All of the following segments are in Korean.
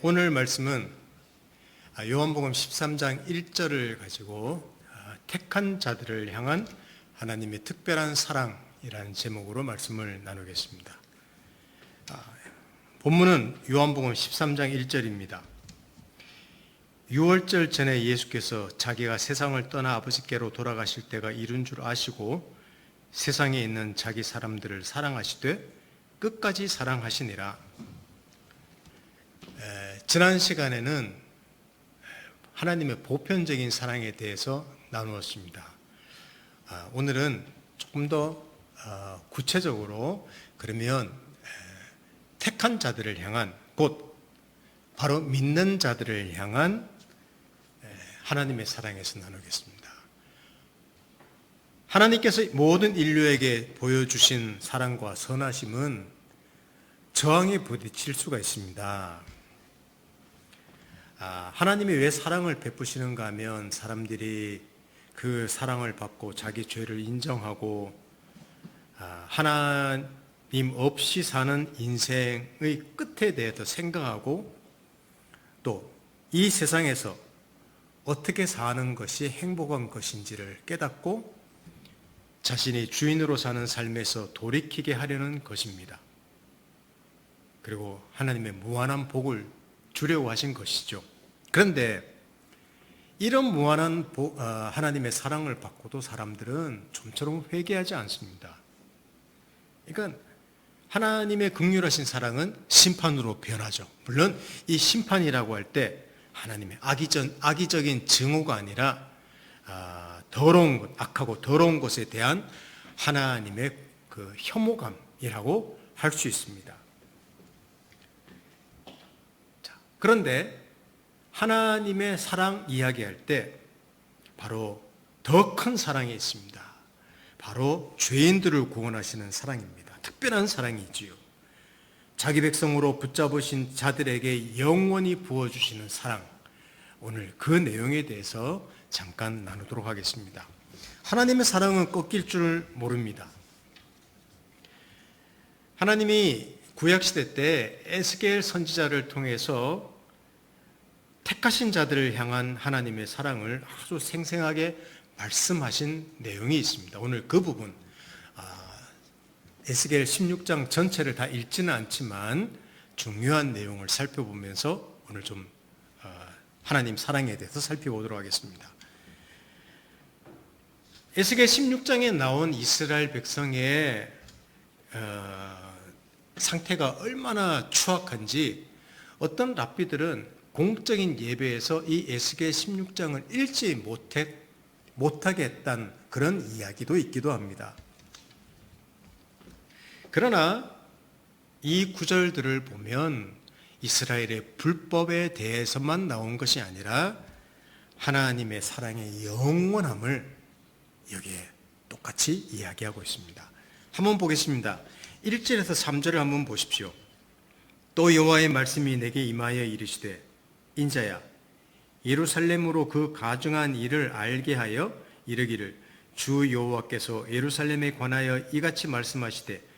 오늘 말씀은 요한복음 13장 1절을 가지고 택한 자들을 향한 하나님의 특별한 사랑이라는 제목으로 말씀을 나누겠습니다. 본문은 요한복음 13장 1절입니다. 6월절 전에 예수께서 자기가 세상을 떠나 아버지께로 돌아가실 때가 이른 줄 아시고 세상에 있는 자기 사람들을 사랑하시되 끝까지 사랑하시니라. 지난 시간에는 하나님의 보편적인 사랑에 대해서 나누었습니다. 오늘은 조금 더 구체적으로 그러면 택한 자들을 향한, 곧 바로 믿는 자들을 향한 하나님의 사랑에서 나누겠습니다. 하나님께서 모든 인류에게 보여주신 사랑과 선하심은 저항에 부딪힐 수가 있습니다. 하나님이 왜 사랑을 베푸시는가 하면 사람들이 그 사랑을 받고 자기 죄를 인정하고 하나님 없이 사는 인생의 끝에 대해서 생각하고 또 이 세상에서 어떻게 사는 것이 행복한 것인지를 깨닫고 자신이 주인으로 사는 삶에서 돌이키게 하려는 것입니다. 그리고 하나님의 무한한 복을 주려고 하신 것이죠. 그런데 이런 무한한 하나님의 사랑을 받고도 사람들은 좀처럼 회개하지 않습니다. 그러니까 하나님의 극률하신 사랑은 심판으로 변하죠. 물론 이 심판이라고 할 때 하나님의 악의적인 증오가 아니라 더러운 것, 악하고 더러운 것에 대한 하나님의 그 혐오감이라고 할 수 있습니다. 그런데 하나님의 사랑 이야기할 때 바로 더 큰 사랑이 있습니다. 바로 죄인들을 구원하시는 사랑입니다. 특별한 사랑이지요. 자기 백성으로 붙잡으신 자들에게 영원히 부어주시는 사랑. 오늘 그 내용에 대해서 잠깐 나누도록 하겠습니다. 하나님의 사랑은 꺾일 줄 모릅니다. 하나님이 구약시대 때 에스겔 선지자를 통해서 택하신 자들을 향한 하나님의 사랑을 아주 생생하게 말씀하신 내용이 있습니다. 오늘 그 부분 에스겔 16장 전체를 다 읽지는 않지만 중요한 내용을 살펴보면서 오늘 좀 하나님 사랑에 대해서 살펴보도록 하겠습니다. 에스겔 16장에 나온 이스라엘 백성의 상태가 얼마나 추악한지 어떤 랍비들은 공적인 예배에서 이 에스겔 16장을 읽지 못하게 했다는 그런 이야기도 있기도 합니다. 그러나 이 구절들을 보면 이스라엘의 불법에 대해서만 나온 것이 아니라 하나님의 사랑의 영원함을 여기에 똑같이 이야기하고 있습니다. 한번 보겠습니다. 1절에서 3절을 한번 보십시오. 또 여호와의 말씀이 내게 임하여 이르시되 인자야 예루살렘으로 그 가증한 일을 알게 하여 이르기를 주 여호와께서 예루살렘에 관하여 이같이 말씀하시되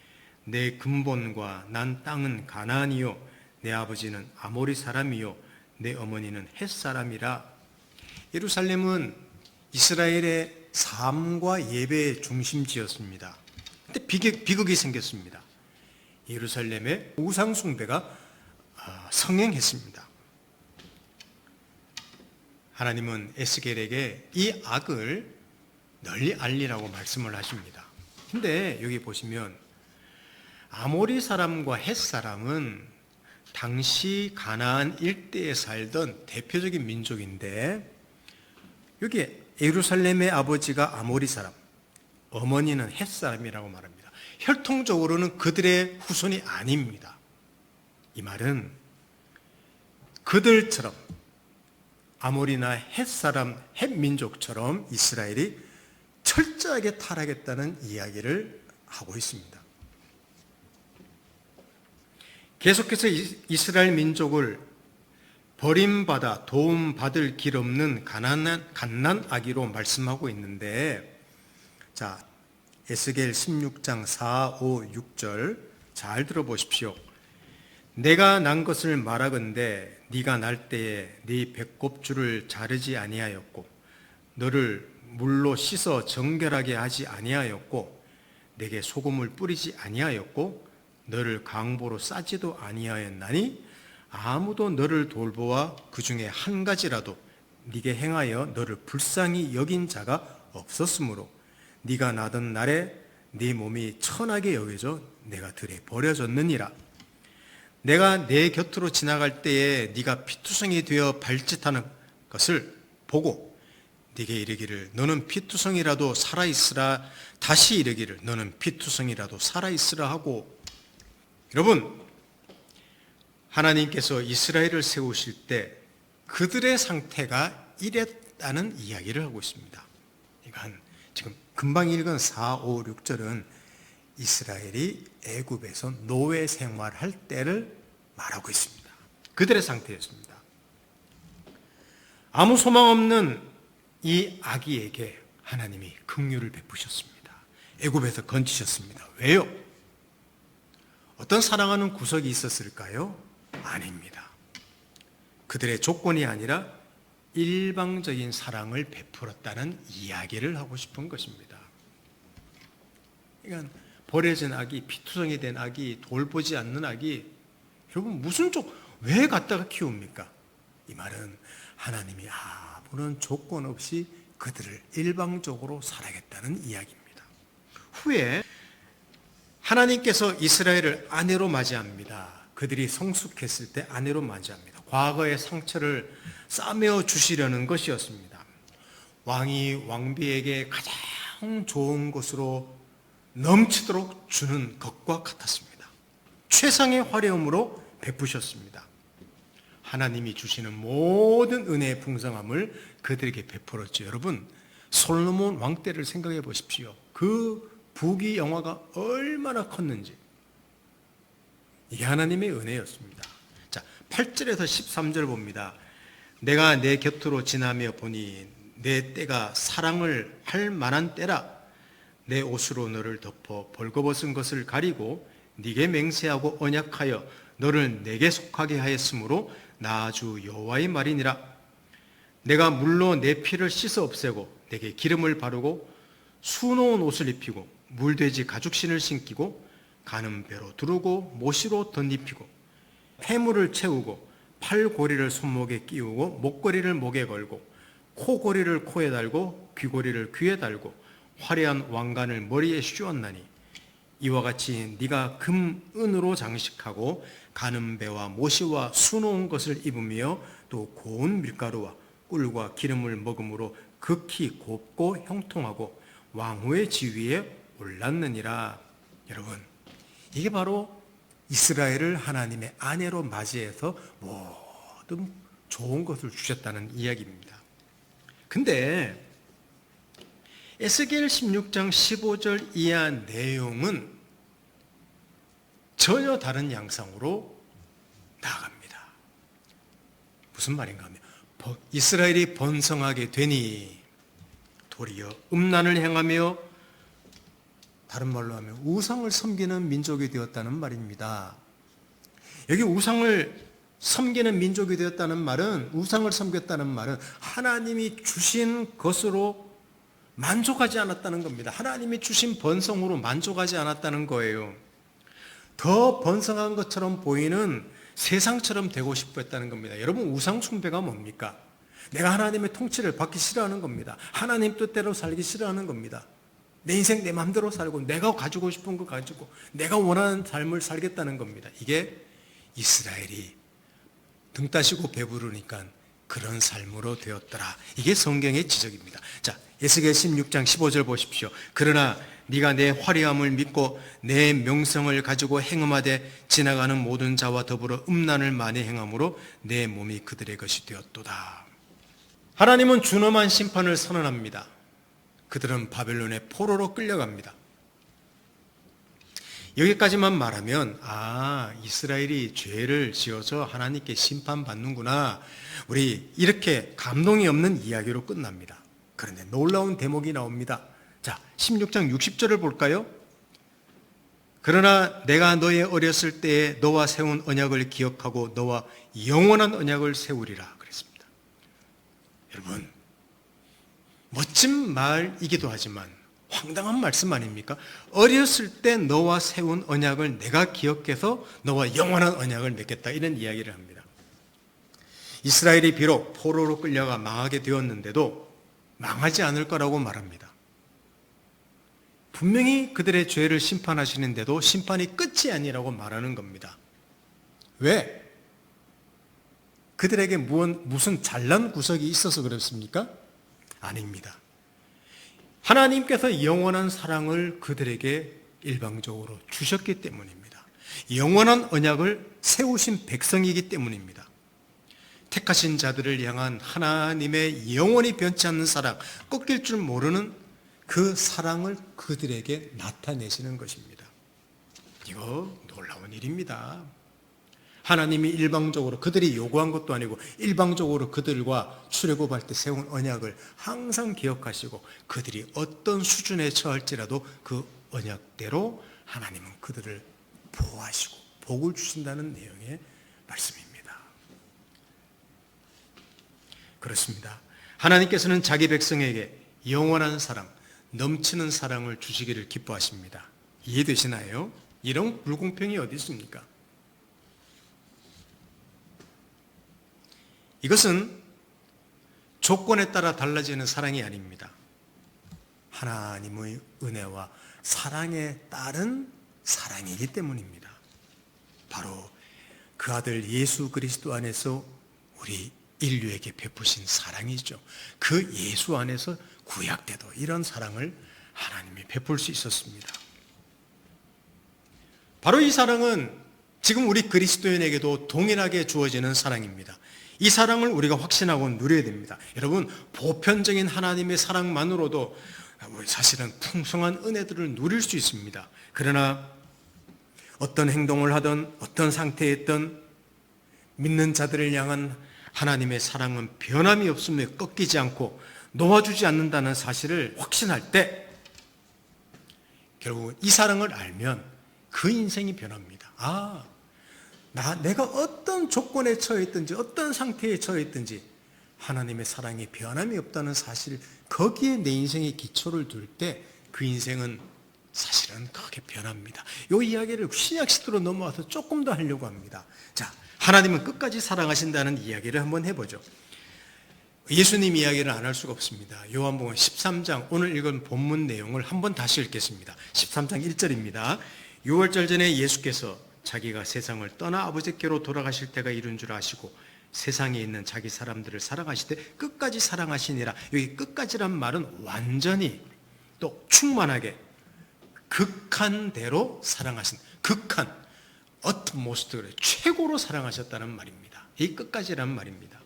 내 근본과 난 땅은 가나안이요 내 아버지는 아모리 사람이요 내 어머니는 헷 사람이라. 예루살렘은 이스라엘의 삶과 예배의 중심지였습니다. 근데 비극이 생겼습니다. 예루살렘의 우상 숭배가 성행했습니다. 하나님은 에스겔에게 이 악을 널리 알리라고 말씀을 하십니다. 근데 여기 보시면 아모리 사람과 헷 사람은 당시 가나안 일대에 살던 대표적인 민족인데 여기 예루살렘의 아버지가 아모리 사람, 어머니는 헷 사람이라고 말합니다. 혈통적으로는 그들의 후손이 아닙니다. 이 말은 그들처럼 아모리나 헷 사람, 헷 민족처럼 이스라엘이 철저하게 타락했다는 이야기를 하고 있습니다. 계속해서 이스라엘 민족을 버림받아 도움받을 길 없는 갓난아기로 말씀하고 있는데, 자, 에스겔 16장 4, 5, 6절 잘 들어보십시오. 내가 난 것을 말하건대 네가 날 때에 네 배꼽줄을 자르지 아니하였고 너를 물로 씻어 정결하게 하지 아니하였고 내게 소금을 뿌리지 아니하였고 너를 강보로 싸지도 아니하였나니 아무도 너를 돌보아 그 중에 한 가지라도 네게 행하여 너를 불쌍히 여긴 자가 없었으므로 네가 나던 날에 네 몸이 천하게 여겨져 내가 들에 버려졌느니라. 내가 내 곁으로 지나갈 때에 네가 피투성이 되어 발짓하는 것을 보고 네게 이르기를 너는 피투성이라도 살아있으라, 다시 이르기를 너는 피투성이라도 살아있으라 하고. 여러분, 하나님께서 이스라엘을 세우실 때 그들의 상태가 이랬다는 이야기를 하고 있습니다. 이건 지금 금방 읽은 4, 5, 6절은 이스라엘이 애굽에서 노예 생활할 때를 말하고 있습니다. 그들의 상태였습니다. 아무 소망 없는 이 아기에게 하나님이 긍휼을 베푸셨습니다. 애굽에서 건지셨습니다. 왜요? 어떤 사랑하는 구석이 있었을까요? 아닙니다. 그들의 조건이 아니라 일방적인 사랑을 베풀었다는 이야기를 하고 싶은 것입니다. 그러니까 버려진 아기, 피투성이 된 아기, 돌보지 않는 아기, 여러분 무슨 왜 갖다가 키웁니까? 이 말은 하나님이 아무런 조건 없이 그들을 일방적으로 살아겠다는 이야기입니다. 후에 하나님께서 이스라엘을 아내로 맞이합니다. 그들이 성숙했을 때 아내로 맞이합니다. 과거의 상처를 싸매어 주시려는 것이었습니다. 왕이 왕비에게 가장 좋은 것으로 넘치도록 주는 것과 같았습니다. 최상의 화려함으로 베푸셨습니다. 하나님이 주시는 모든 은혜의 풍성함을 그들에게 베풀었죠. 여러분, 솔로몬 왕 때를 생각해 보십시오. 그 부귀 영화가 얼마나 컸는지. 이게 하나님의 은혜였습니다. 자, 8절에서 13절 봅니다. 내가 내 곁으로 지나며 보니 내 때가 사랑을 할 만한 때라. 내 옷으로 너를 덮어 벌거벗은 것을 가리고 네게 맹세하고 언약하여 너를 내게 속하게 하였으므로 나 주 여호와의 말이니라. 내가 물로 내 피를 씻어 없애고 내게 기름을 바르고 수놓은 옷을 입히고 물돼지 가죽신을 신기고 가는 배로 두르고 모시로 덧입히고 폐물을 채우고 팔고리를 손목에 끼우고 목걸이를 목에 걸고 코고리를 코에 달고 귀고리를 귀에 달고 화려한 왕관을 머리에 씌웠나니 이와 같이 네가 금, 은으로 장식하고 가는 배와 모시와 수놓은 것을 입으며 또 고운 밀가루와 꿀과 기름을 먹음으로 극히 곱고 형통하고 왕후의 지위에 올랐느니라. 여러분, 이게 바로 이스라엘을 하나님의 아내로 맞이해서 모든 좋은 것을 주셨다는 이야기입니다. 근데 에스겔 16장 15절 이하 내용은 전혀 다른 양상으로 나아갑니다. 무슨 말인가 하면 이스라엘이 번성하게 되니 도리어 음란을 행하며 다른 말로 하면 우상을 섬기는 민족이 되었다는 말입니다. 여기 우상을 섬기는 민족이 되었다는 말은, 우상을 섬겼다는 말은 하나님이 주신 것으로 만족하지 않았다는 겁니다. 하나님이 주신 번성으로 만족하지 않았다는 거예요. 더 번성한 것처럼 보이는 세상처럼 되고 싶어 했다는 겁니다. 여러분, 우상 숭배가 뭡니까? 내가 하나님의 통치를 받기 싫어하는 겁니다. 하나님 뜻대로 살기 싫어하는 겁니다. 내 인생 내 마음대로 살고 내가 가지고 싶은 거 가지고 내가 원하는 삶을 살겠다는 겁니다. 이게 이스라엘이 등 따시고 배부르니까 그런 삶으로 되었더라. 이게 성경의 지적입니다. 자, 에스겔 16장 15절 보십시오. 그러나 네가 내 화려함을 믿고 내 명성을 가지고 행음하되 지나가는 모든 자와 더불어 음란을 많이 행함으로 내 몸이 그들의 것이 되었도다. 하나님은 준엄한 심판을 선언합니다. 그들은 바벨론의 포로로 끌려갑니다. 여기까지만 말하면 이스라엘이 죄를 지어서 하나님께 심판받는구나, 우리 이렇게 감동이 없는 이야기로 끝납니다. 그런데 놀라운 대목이 나옵니다. 자, 16장 60절을 볼까요? 그러나 내가 너의 어렸을 때에 너와 세운 언약을 기억하고 너와 영원한 언약을 세우리라 그랬습니다. 여러분, 멋진 말이기도 하지만 황당한 말씀 아닙니까? 어렸을 때 너와 세운 언약을 내가 기억해서 너와 영원한 언약을 맺겠다, 이런 이야기를 합니다. 이스라엘이 비록 포로로 끌려가 망하게 되었는데도 망하지 않을 거라고 말합니다. 분명히 그들의 죄를 심판하시는데도 심판이 끝이 아니라고 말하는 겁니다. 왜? 그들에게 무슨 잘난 구석이 있어서 그렇습니까? 아닙니다. 하나님께서 영원한 사랑을 그들에게 일방적으로 주셨기 때문입니다. 영원한 언약을 세우신 백성이기 때문입니다. 택하신 자들을 향한 하나님의 영원히 변치 않는 사랑, 꺾일 줄 모르는 그 사랑을 그들에게 나타내시는 것입니다. 이거 놀라운 일입니다. 하나님이 일방적으로, 그들이 요구한 것도 아니고 일방적으로 그들과 출애굽할 때 세운 언약을 항상 기억하시고 그들이 어떤 수준에 처할지라도 그 언약대로 하나님은 그들을 보호하시고 복을 주신다는 내용의 말씀입니다. 그렇습니다. 하나님께서는 자기 백성에게 영원한 사랑, 넘치는 사랑을 주시기를 기뻐하십니다. 이해되시나요? 이런 불공평이 어디 있습니까? 이것은 조건에 따라 달라지는 사랑이 아닙니다. 하나님의 은혜와 사랑에 따른 사랑이기 때문입니다. 바로 그 아들 예수 그리스도 안에서 우리 인류에게 베푸신 사랑이죠. 그 예수 안에서 구약 때도 이런 사랑을 하나님이 베풀 수 있었습니다. 바로 이 사랑은 지금 우리 그리스도인에게도 동일하게 주어지는 사랑입니다. 이 사랑을 우리가 확신하고 누려야 됩니다. 여러분, 보편적인 하나님의 사랑만으로도 사실은 풍성한 은혜들을 누릴 수 있습니다. 그러나 어떤 행동을 하든 어떤 상태에 있든 믿는 자들을 향한 하나님의 사랑은 변함이 없으며 꺾이지 않고 놓아주지 않는다는 사실을 확신할 때 결국 이 사랑을 알면 그 인생이 변합니다. 내가 어떤 조건에 처해 있든지 어떤 상태에 처해 있든지 하나님의 사랑이 변함이 없다는 사실, 거기에 내 인생의 기초를 둘 때 그 인생은 사실은 크게 변합니다. 이 이야기를 신약 시대로 넘어와서 조금 더 하려고 합니다. 자, 하나님은 끝까지 사랑하신다는 이야기를 한번 해보죠. 예수님 이야기를 안 할 수가 없습니다. 요한복음 13장, 오늘 읽은 본문 내용을 한번 다시 읽겠습니다. 13장 1절입니다. 유월절 전에 예수께서 자기가 세상을 떠나 아버지께로 돌아가실 때가 이른 줄 아시고 세상에 있는 자기 사람들을 사랑하시되 끝까지 사랑하시니라. 여기 끝까지란 말은 완전히 또 충만하게 극한대로 사랑하신, 극한, 어트모스트, 최고로 사랑하셨다는 말입니다. 이 끝까지란 말입니다.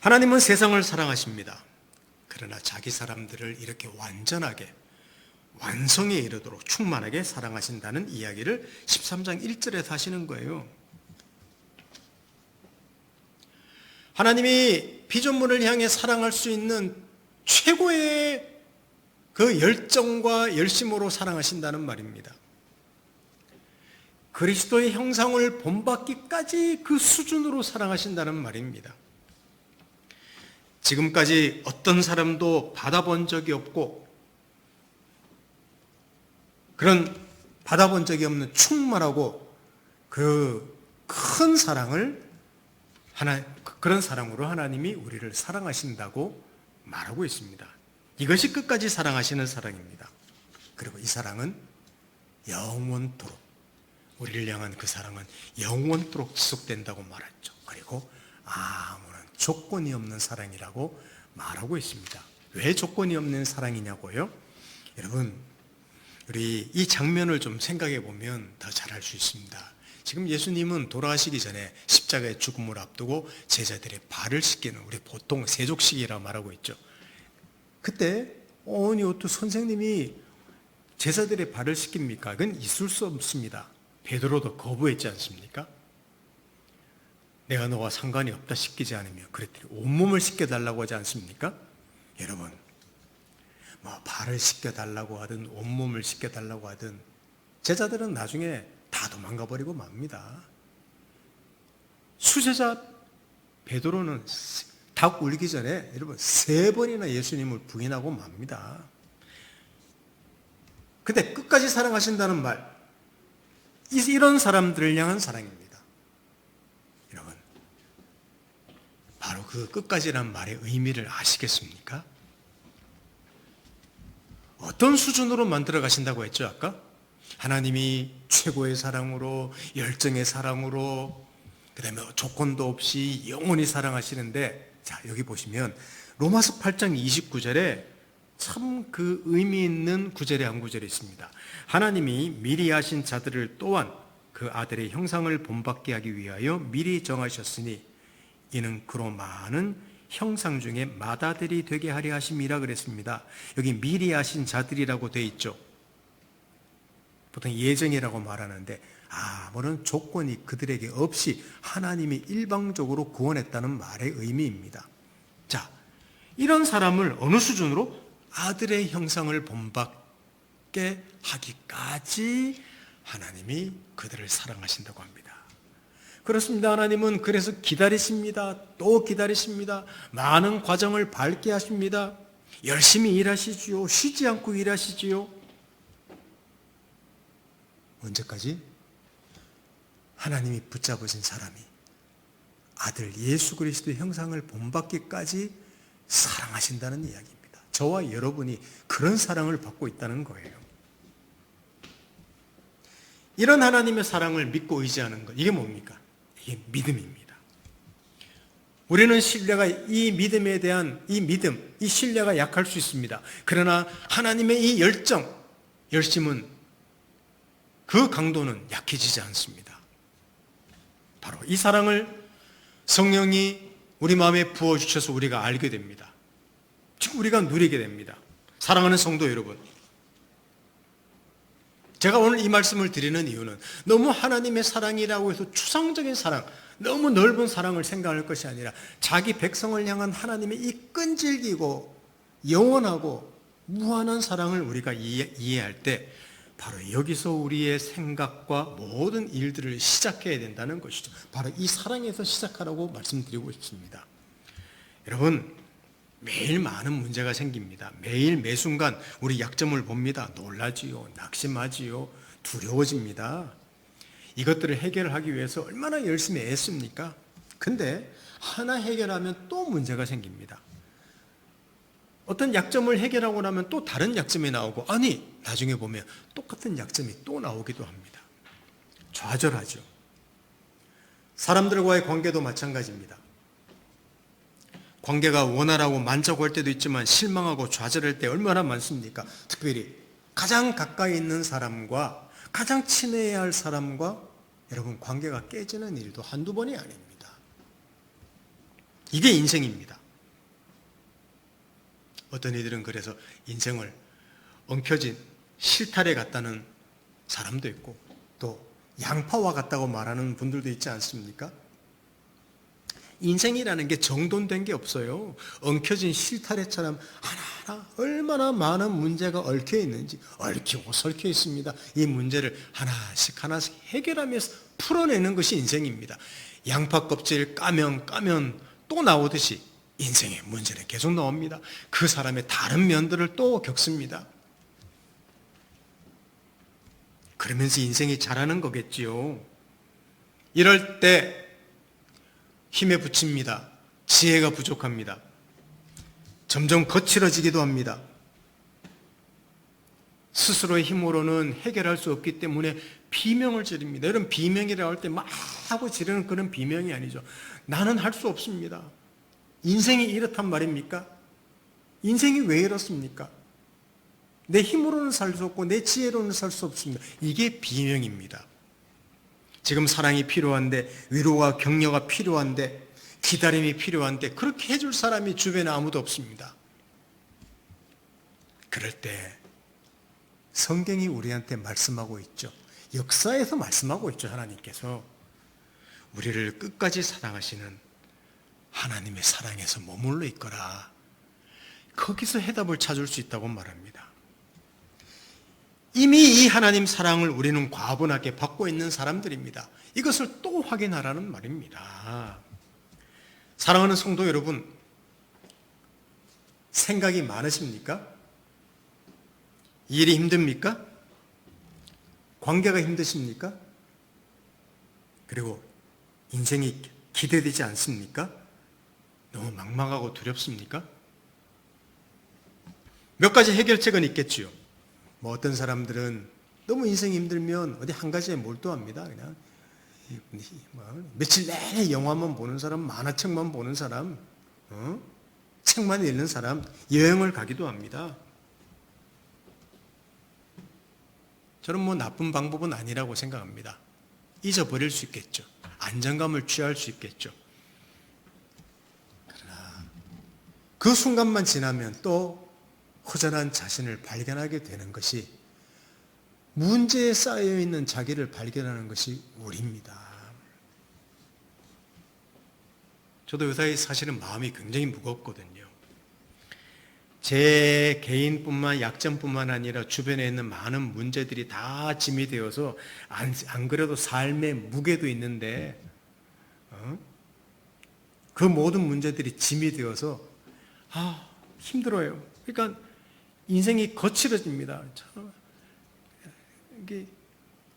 하나님은 세상을 사랑하십니다. 그러나 자기 사람들을 이렇게 완전하게 완성에 이르도록 충만하게 사랑하신다는 이야기를 13장 1절에서 하시는 거예요. 하나님이 피조물을 향해 사랑할 수 있는 최고의 그 열정과 열심으로 사랑하신다는 말입니다. 그리스도의 형상을 본받기까지 그 수준으로 사랑하신다는 말입니다. 지금까지 어떤 사람도 받아본 적이 없고 그런 받아본 적이 없는 충만하고 그 큰 사랑을 그런 사랑으로 하나님이 우리를 사랑하신다고 말하고 있습니다. 이것이 끝까지 사랑하시는 사랑입니다. 그리고 이 사랑은 영원토록, 우리를 향한 그 사랑은 영원토록 지속된다고 말했죠. 그리고 아무런 조건이 없는 사랑이라고 말하고 있습니다. 왜 조건이 없는 사랑이냐고요? 여러분, 우리 이 장면을 좀 생각해 보면 더 잘 알 수 있습니다. 지금 예수님은 돌아가시기 전에 십자가의 죽음을 앞두고 제자들의 발을 씻기는, 우리 보통 세족식이라고 말하고 있죠. 그때 어떻게 선생님이 제자들의 발을 씻깁니까? 그건 있을 수 없습니다. 베드로도 거부했지 않습니까? 내가 너와 상관이 없다, 씻기지 않으며. 그랬더니 온몸을 씻겨달라고 하지 않습니까? 여러분, 뭐 발을 씻겨달라고 하든 온몸을 씻겨달라고 하든 제자들은 나중에 다 도망가 버리고 맙니다. 수제자 베드로는 닭 울기 전에 여러분 3번이나 예수님을 부인하고 맙니다. 근데 끝까지 사랑하신다는 말, 이런 사람들을 향한 사랑입니다. 여러분, 바로 그 끝까지란 말의 의미를 아시겠습니까? 어떤 수준으로 만들어 가신다고 했죠, 아까? 하나님이 최고의 사랑으로, 열정의 사랑으로, 그 다음에 조건도 없이 영원히 사랑하시는데, 자, 여기 보시면 로마서 8장 29절에 참 그 의미 있는 구절에 한 구절이 있습니다. 하나님이 미리 하신 자들을 또한 그 아들의 형상을 본받게 하기 위하여 미리 정하셨으니 이는 그로 많은 형상 중에 맏아들이 되게 하려 하심이라 그랬습니다. 여기 미리 하신 자들이라고 되어 있죠. 보통 예정이라고 말하는데 아무런 조건이 그들에게 없이 하나님이 일방적으로 구원했다는 말의 의미입니다. 자, 이런 사람을 어느 수준으로? 아들의 형상을 본받게 하기까지 하나님이 그들을 사랑하신다고 합니다. 그렇습니다. 하나님은 그래서 기다리십니다. 또 기다리십니다. 많은 과정을 밟게 하십니다. 열심히 일하시지요. 쉬지 않고 일하시지요. 언제까지? 하나님이 붙잡으신 사람이 아들 예수 그리스도의 형상을 본받기까지 사랑하신다는 이야기입니다. 저와 여러분이 그런 사랑을 받고 있다는 거예요. 이런 하나님의 사랑을 믿고 의지하는 것, 이게 뭡니까? 이게 믿음입니다. 우리는 신뢰가 이 믿음에 대한 이 믿음, 이 신뢰가 약할 수 있습니다. 그러나 하나님의 이 열정, 열심은 그 강도는 약해지지 않습니다. 바로 이 사랑을 성령이 우리 마음에 부어주셔서 우리가 알게 됩니다. 즉 우리가 누리게 됩니다. 사랑하는 성도 여러분, 제가 오늘 이 말씀을 드리는 이유는 너무 하나님의 사랑이라고 해서 추상적인 사랑, 너무 넓은 사랑을 생각할 것이 아니라 자기 백성을 향한 하나님의 이 끈질기고 영원하고 무한한 사랑을 우리가 이해할 때 바로 여기서 우리의 생각과 모든 일들을 시작해야 된다는 것이죠. 바로 이 사랑에서 시작하라고 말씀드리고 싶습니다. 여러분, 매일 많은 문제가 생깁니다. 매일 매순간 우리 약점을 봅니다. 놀라지요, 낙심하지요, 두려워집니다. 이것들을 해결하기 위해서 얼마나 열심히 애씁니까? 근데 하나 해결하면 또 문제가 생깁니다. 어떤 약점을 해결하고 나면 또 다른 약점이 나오고, 아니 나중에 보면 똑같은 약점이 또 나오기도 합니다. 좌절하죠. 사람들과의 관계도 마찬가지입니다. 관계가 원활하고 만족할 때도 있지만 실망하고 좌절할 때 얼마나 많습니까? 특별히 가장 가까이 있는 사람과 가장 친해야 할 사람과 여러분 관계가 깨지는 일도 한두 번이 아닙니다. 이게 인생입니다. 어떤 이들은 그래서 인생을 엉켜진 실타래 같다는 사람도 있고 또 양파와 같다고 말하는 분들도 있지 않습니까? 인생이라는 게 정돈된 게 없어요. 엉켜진 실타래처럼 하나하나 얼마나 많은 문제가 얽혀 있는지 얽히고 설켜 있습니다. 이 문제를 하나씩 하나씩 해결하면서 풀어내는 것이 인생입니다. 양파 껍질 까면 또 나오듯이 인생의 문제는 계속 나옵니다. 그 사람의 다른 면들을 또 겪습니다. 그러면서 인생이 자라는 거겠지요. 이럴 때 힘에 부칩니다. 지혜가 부족합니다. 점점 거칠어지기도 합니다. 스스로의 힘으로는 해결할 수 없기 때문에 비명을 지릅니다. 이런 비명이라고 할 때 막 하고 지르는 그런 비명이 아니죠. 나는 할 수 없습니다. 인생이 이렇단 말입니까? 인생이 왜 이렇습니까? 내 힘으로는 살 수 없고 내 지혜로는 살 수 없습니다. 이게 비명입니다. 지금 사랑이 필요한데, 위로와 격려가 필요한데, 기다림이 필요한데 그렇게 해줄 사람이 주변에 아무도 없습니다. 그럴 때 성경이 우리한테 말씀하고 있죠. 역사에서 말씀하고 있죠. 하나님께서 우리를 끝까지 사랑하시는 하나님의 사랑에서 머물러 있거라. 거기서 해답을 찾을 수 있다고 말합니다. 이미 이 하나님 사랑을 우리는 과분하게 받고 있는 사람들입니다. 이것을 또 확인하라는 말입니다. 사랑하는 성도 여러분, 생각이 많으십니까? 일이 힘듭니까? 관계가 힘드십니까? 그리고 인생이 기대되지 않습니까? 너무 막막하고 두렵습니까? 몇 가지 해결책은 있겠지요. 뭐 어떤 사람들은 너무 인생이 힘들면 어디 한 가지에 몰두합니다. 그냥 며칠 내내 영화만 보는 사람, 만화책만 보는 사람, 책만 읽는 사람, 여행을 가기도 합니다. 저는 뭐 나쁜 방법은 아니라고 생각합니다. 잊어버릴 수 있겠죠. 안정감을 취할 수 있겠죠. 그러나 그 순간만 지나면 또 허전한 자신을 발견하게 되는 것이, 문제에 쌓여있는 자기를 발견하는 것이 우리입니다. 저도 요새 사실은 마음이 굉장히 무겁거든요. 제 개인뿐만, 약점뿐만 아니라 주변에 있는 많은 문제들이 다 짐이 되어서 안 그래도 삶의 무게도 있는데 그 모든 문제들이 짐이 되어서 힘들어요. 그러니까 인생이 거칠어집니다. 이게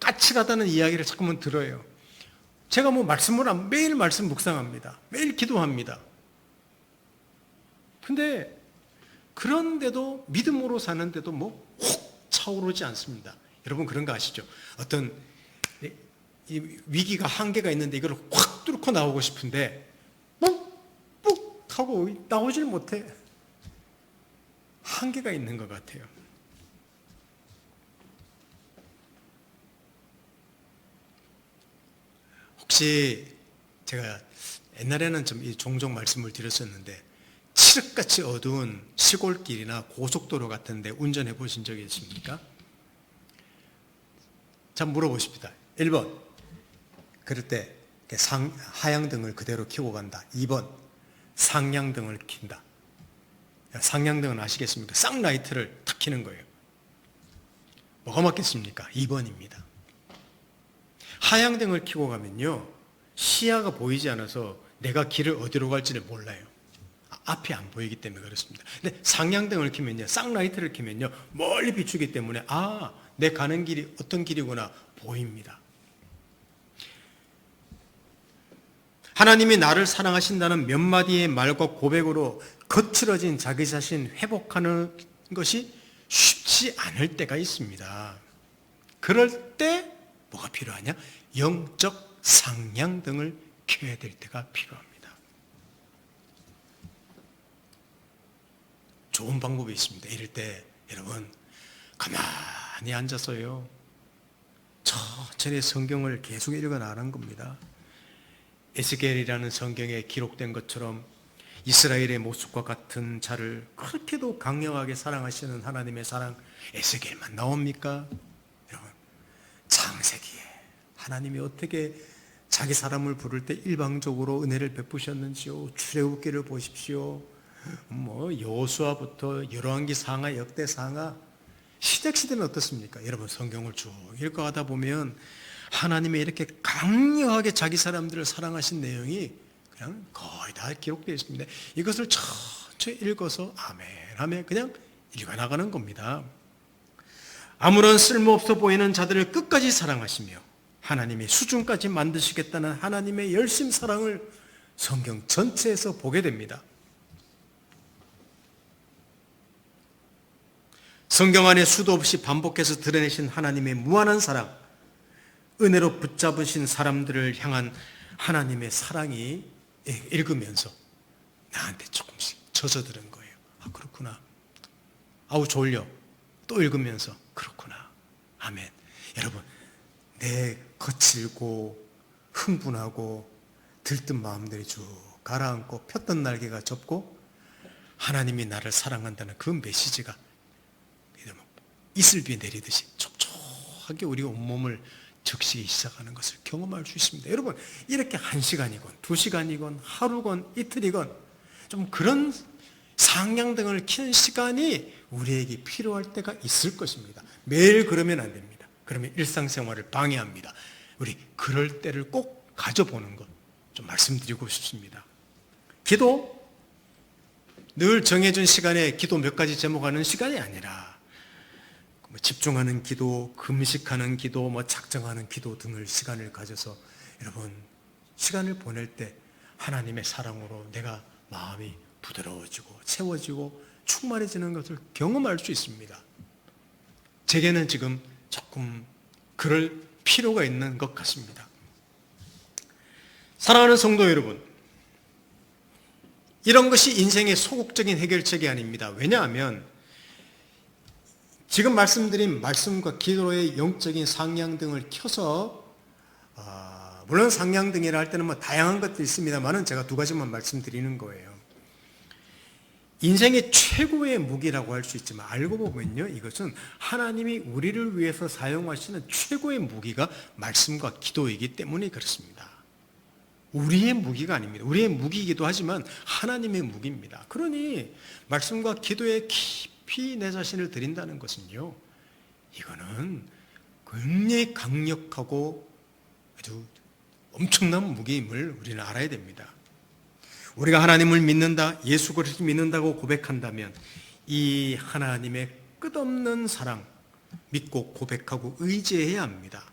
까칠하다는 이야기를 자꾸만 들어요. 제가 뭐 매일 말씀 묵상합니다. 매일 기도합니다. 근데 그런데도, 믿음으로 사는데도 뭐 혹 차오르지 않습니다. 여러분 그런 거 아시죠? 어떤 이 위기가 한계가 있는데 이걸 확 뚫고 나오고 싶은데 뿍 하고 나오질 못해. 한계가 있는 것 같아요. 혹시 제가 옛날에는 좀 종종 말씀을 드렸었는데, 칠흑같이 어두운 시골길이나 고속도로 같은데 운전해 보신 적이 있습니까? 자, 물어보십니다. 1번, 그럴 때 하향등을 그대로 켜고 간다. 2번, 상향등을 킨다. 상향등은 아시겠습니까? 쌍라이트를 탁 켜는 거예요. 뭐가 맞겠습니까? 2번입니다. 하향등을 켜고 가면요, 시야가 보이지 않아서 내가 길을 어디로 갈지를 몰라요. 앞이 안 보이기 때문에 그렇습니다. 근데 상향등을 켜면요, 쌍라이트를 켜면요, 멀리 비추기 때문에 내 가는 길이 어떤 길이구나 보입니다. 하나님이 나를 사랑하신다는 몇 마디의 말과 고백으로 거칠어진 자기 자신 회복하는 것이 쉽지 않을 때가 있습니다. 그럴 때 뭐가 필요하냐? 영적 상향등을 켜야 될 때가 필요합니다. 좋은 방법이 있습니다. 이럴 때 여러분 가만히 앉아서요, 천천히 성경을 계속 읽어나가는 겁니다. 에스겔이라는 성경에 기록된 것처럼 이스라엘의 모습과 같은 자를 그렇게도 강력하게 사랑하시는 하나님의 사랑, 에스겔만 나옵니까? 여러분, 창세기에 하나님이 어떻게 자기 사람을 부를 때 일방적으로 은혜를 베푸셨는지요. 출애굽기를 보십시오. 여호수아부터 열왕기 상하, 역대 상하, 시대는 어떻습니까? 여러분 성경을 쭉 읽어가다 보면 하나님이 이렇게 강력하게 자기 사람들을 사랑하신 내용이 그냥 거의 다 기록되어 있습니다. 이것을 천천히 읽어서 아멘 하며 그냥 읽어나가는 겁니다. 아무런 쓸모없어 보이는 자들을 끝까지 사랑하시며 하나님이 수준까지 만드시겠다는 하나님의 열심 사랑을 성경 전체에서 보게 됩니다. 성경 안에 수도 없이 반복해서 드러내신 하나님의 무한한 사랑, 은혜로 붙잡으신 사람들을 향한 하나님의 사랑이 읽으면서 나한테 조금씩 젖어드는 거예요. 그렇구나. 졸려. 또 읽으면서 그렇구나. 아멘. 여러분, 내 거칠고 흥분하고 들뜬 마음들이 쭉 가라앉고 폈던 날개가 접고 하나님이 나를 사랑한다는 그 메시지가 이슬비 내리듯이 촉촉하게 우리 온몸을 적시기 시작하는 것을 경험할 수 있습니다. 여러분, 이렇게 1시간이건 2시간이건 하루건 이틀이건 좀 그런 상향등을 켜는 시간이 우리에게 필요할 때가 있을 것입니다. 매일 그러면 안 됩니다. 그러면 일상생활을 방해합니다. 우리 그럴 때를 꼭 가져보는 것 좀 말씀드리고 싶습니다. 기도, 늘 정해진 시간에 기도 몇 가지 제목하는 시간이 아니라 집중하는 기도, 금식하는 기도, 작정하는 기도 등을 시간을 가져서 여러분 시간을 보낼 때 하나님의 사랑으로 내가 마음이 부드러워지고 채워지고 충만해지는 것을 경험할 수 있습니다. 제게는 지금 조금 그럴 필요가 있는 것 같습니다. 사랑하는 성도 여러분, 이런 것이 인생의 소극적인 해결책이 아닙니다. 왜냐하면 지금 말씀드린 말씀과 기도의 영적인 상향등을 켜서 물론 상향등이라 할 때는 다양한 것들이 있습니다만은 제가 두 가지만 말씀드리는 거예요. 인생의 최고의 무기라고 할 수 있지만 알고 보면요, 이것은 하나님이 우리를 위해서 사용하시는 최고의 무기가 말씀과 기도이기 때문에 그렇습니다. 우리의 무기가 아닙니다. 우리의 무기이기도 하지만 하나님의 무기입니다. 그러니 말씀과 기도에 깊이 내 자신을 드린다는 것은요, 이거는 굉장히 강력하고 아주 엄청난 무기임을 우리는 알아야 됩니다. 우리가 하나님을 믿는다, 예수 그리스도를 믿는다고 고백한다면 이 하나님의 끝없는 사랑 믿고 고백하고 의지해야 합니다.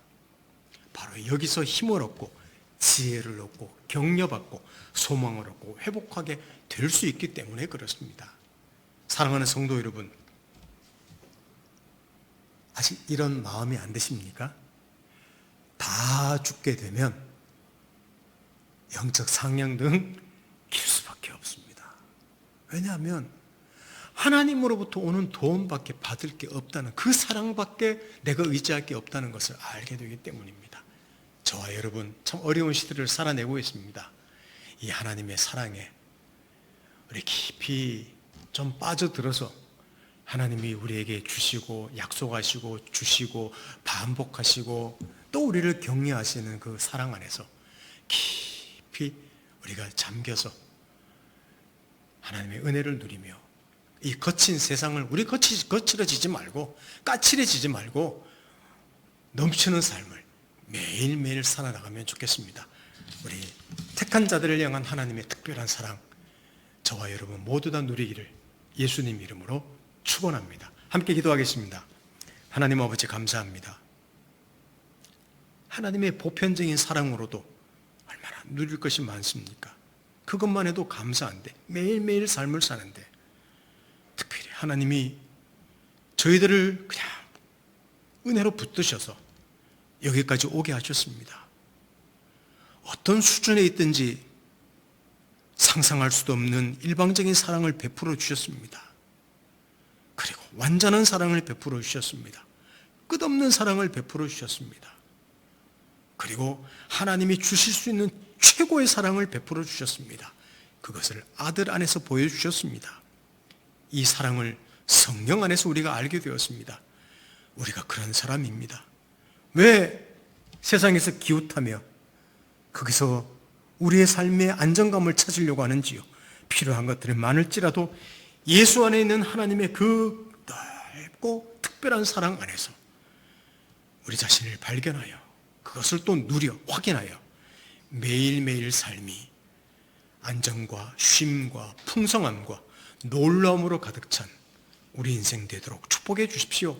바로 여기서 힘을 얻고 지혜를 얻고 격려받고 소망을 얻고 회복하게 될 수 있기 때문에 그렇습니다. 사랑하는 성도 여러분, 아직 이런 마음이 안 드십니까? 다 죽게 되면 영적 상향등 킬 수밖에 없습니다. 왜냐하면 하나님으로부터 오는 도움밖에 받을 게 없다는, 그 사랑밖에 내가 의지할 게 없다는 것을 알게 되기 때문입니다. 저와 여러분 참 어려운 시대를 살아내고 있습니다. 이 하나님의 사랑에 우리 깊이 좀 빠져들어서 하나님이 우리에게 주시고 약속하시고 주시고 반복하시고 또 우리를 격려하시는 그 사랑 안에서 깊이 우리가 잠겨서 하나님의 은혜를 누리며 이 거친 세상을 우리 거칠어지지 말고 까칠해지지 말고 넘치는 삶을 매일매일 살아나가면 좋겠습니다. 우리 택한 자들을 향한 하나님의 특별한 사랑, 저와 여러분 모두 다 누리기를 예수님 이름으로 축원합니다. 함께 기도하겠습니다. 하나님 아버지 감사합니다. 하나님의 보편적인 사랑으로도 얼마나 누릴 것이 많습니까? 그것만 해도 감사한데, 매일매일 삶을 사는데 특별히 하나님이 저희들을 그냥 은혜로 붙드셔서 여기까지 오게 하셨습니다. 어떤 수준에 있든지 상상할 수도 없는 일방적인 사랑을 베풀어 주셨습니다. 그리고 완전한 사랑을 베풀어 주셨습니다. 끝없는 사랑을 베풀어 주셨습니다. 그리고 하나님이 주실 수 있는 최고의 사랑을 베풀어 주셨습니다. 그것을 아들 안에서 보여주셨습니다. 이 사랑을 성령 안에서 우리가 알게 되었습니다. 우리가 그런 사람입니다. 왜 세상에서 기웃하며 거기서 우리의 삶의 안정감을 찾으려고 하는지요. 필요한 것들이 많을지라도 예수 안에 있는 하나님의 그 넓고 특별한 사랑 안에서 우리 자신을 발견하여 그것을 또 누려 확인하여 매일매일 삶이 안정과 쉼과 풍성함과 놀라움으로 가득 찬 우리 인생 되도록 축복해 주십시오.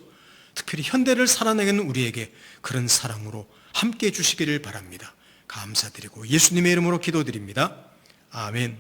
특별히 현대를 살아내는 우리에게 그런 사랑으로 함께해 주시기를 바랍니다. 감사드리고 예수님의 이름으로 기도드립니다. 아멘.